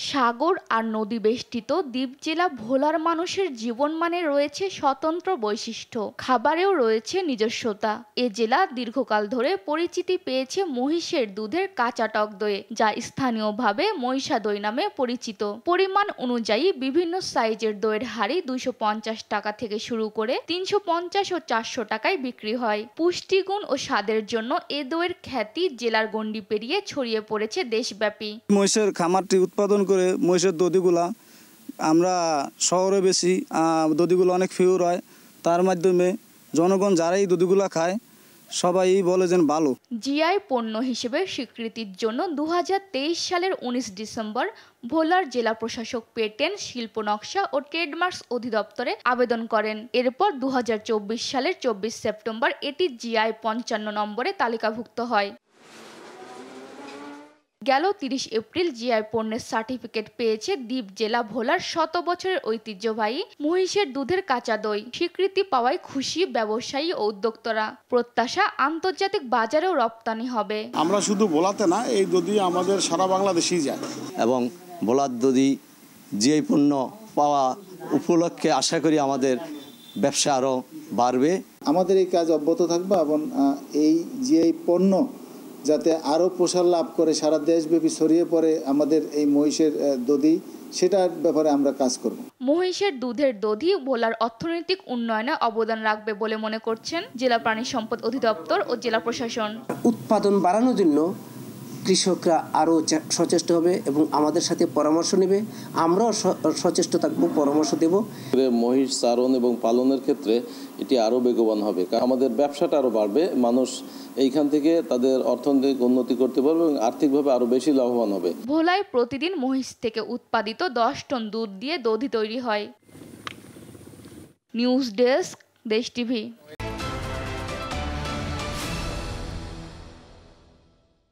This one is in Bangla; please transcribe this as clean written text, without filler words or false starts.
সাগর আর নদী বেষ্টিত দ্বীপ জেলা ভোলার মানুষের জীবনমানে রয়েছে স্বতন্ত্র বৈশিষ্ট্য, খাবারেও রয়েছে নিজস্বতা। এ জেলা দীর্ঘকাল ধরে পরিচিতি পেয়েছে মহিষের দুধের কাঁচা টক দইয়ে, যা স্থানীয়ভাবে মহিষা দই নামে পরিচিত। পরিমাণ অনুযায়ী বিভিন্ন সাইজের দইয়ের হাড়ি 250 টাকা থেকে শুরু করে 350 ও 400 টাকায় বিক্রি হয়। পুষ্টিগুণ ও স্বাদের জন্য এ দইয়ের খ্যাতি জেলার গণ্ডি পেরিয়ে ছড়িয়ে পড়েছে দেশব্যাপী। মহিষের খামারটি উৎপাদন করে মহিষের দধিগুলা আমরা শহরে বেশি, দধিগুলো অনেক পিওর হয়। তার মাধ্যমে জনগণ যারা এই দধিগুলা খায় সবাই বলে যেন ভালো। জিআই পণ্য হিসেবে স্বীকৃতির জন্য 2023 সালের 19 ডিসেম্বর ভোলার জেলা প্রশাসক পেটেন্ট, শিল্প নকশা ও ট্রেডমার্কস অধিদপ্তরে আবেদন করেন। এরপর 2024 সালের 24 সেপ্টেম্বর এটি জিআই 55 নম্বরে তালিকাভুক্ত হয়। গেল 30 এপ্রিল জিআই পণ্যের সার্টিফিকেট পেয়েছে দ্বীপ জেলা ভোলার 100 বছরের ঐতিহ্যবাহী মহিষের দুধের কাঁচা দই। স্বীকৃতি পাওয়ায় খুশি ব্যবসায়ী ও উদ্যোক্তারা। প্রত্যাশা আন্তর্জাতিক বাজারেও রপ্তানি হবে। আমরা শুধু ভোলাতে না, এই দধি আমাদের সারা বাংলাদেশেই যায় এবং ভোলার দধি জিআই পণ্য পাওয়া উপলক্ষে আশা করি আমাদের ব্যবসা আরও বাড়বে। আমাদের এই কাজ অব্যাহত থাকবে এবং এই জিআই পণ্য যাতে আরও প্রসার লাভ করে সারা দেশব্যাপী ছড়িয়ে পড়ে আমাদের এই মহিষের দধি, সেটার ব্যাপারে আমরা কাজ করব। মহিষের দুধের দধি ভোলার অর্থনৈতিক উন্নয়নে অবদান রাখবে বলে মনে করছেন জেলা প্রাণী সম্পদ অধিদপ্তর ও জেলা প্রশাসন। উৎপাদন বাড়ানোর জন্য কৃষকরা আরও সচেষ্ট হবে এবং আমাদের সাথে পরামর্শ নেবে। আমরাও সচেষ্ট থাকবো, পরামর্শ দেব। মহিষ চারণ এবং পালনের ক্ষেত্রে এটি আরও বেগবান হবে, আমাদের ব্যবসাটা আরও বাড়বে, মানুষ এইখান থেকে তাদের অর্থনৈতিক উন্নতি করতে পারবে এবং আর্থিকভাবে আরও বেশি লাভবান হবে। ভোলায় প্রতিদিন মহিষ থেকে উৎপাদিত 10 টন দুধ দিয়ে দধি তৈরি হয়। নিউজ ডেস্ক, দেশ টিভি।